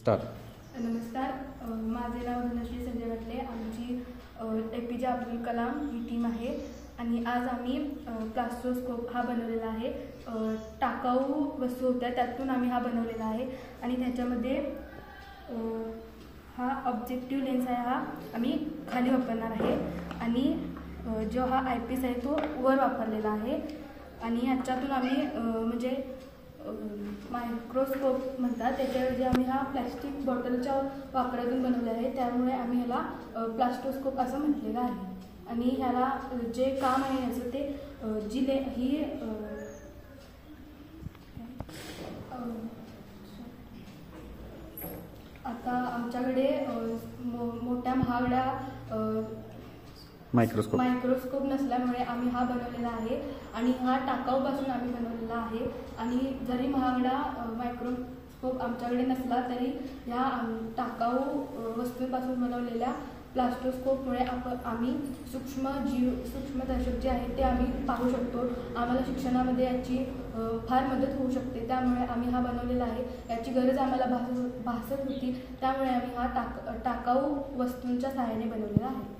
Start. नमस्कार, माझे नाव धनश्री संजय वाटले। आमची APJ अब्दुल कलाम ही टीम आहे आणि आज आम्ही प्लास्ट्रोस्कोप हा बनवलेला आहे। टाकाऊ वस्तू होत्या त्यातून आम्ही हा बनवलेला आहे आणि त्याच्यामध्ये हा ऑब्जेक्टिव्ह लेन्स आहे, हा आम्ही खाली वापरणार आहे आणि जो हा आयपीस आहे तो वर वापरलेला आहे आणि ह्याच्यातून आम्ही म्हणजे मायक्रोस्कोप म्हणतात त्याच्याऐवजी आम्ही हा प्लॅस्टिक बॉटलच्या वापरातून बनवला आहे, त्यामुळे आम्ही ह्याला प्लास्ट्रोस्कोप असं म्हटलेलं आहे। आणि ह्याला जे काम आहे ह्याचं ते ही आता आमच्याकडे मोठ्या महागड्या मायक्रोस्कोप नसल्यामुळे आम्ही हा बनवलेला आहे आणि हा टाकाऊपासून आम्ही बनवलेला आहे। आणि जरी महागडा मायक्रोस्कोप आमच्याकडे नसला तरी ह्या टाकाऊ वस्तूंपासून बनवलेल्या प्लास्ट्रोस्कोपमुळे आम्ही सूक्ष्मदर्शक जे आहे ते आम्ही पाहू शकतो। आम्हाला शिक्षणामध्ये याची फार मदत होऊ शकते, त्यामुळे आम्ही हा बनवलेला आहे। याची गरज आम्हाला भासत होती, त्यामुळे आम्ही हा टाकाऊ वस्तूंच्या सहाय्याने बनवलेला आहे।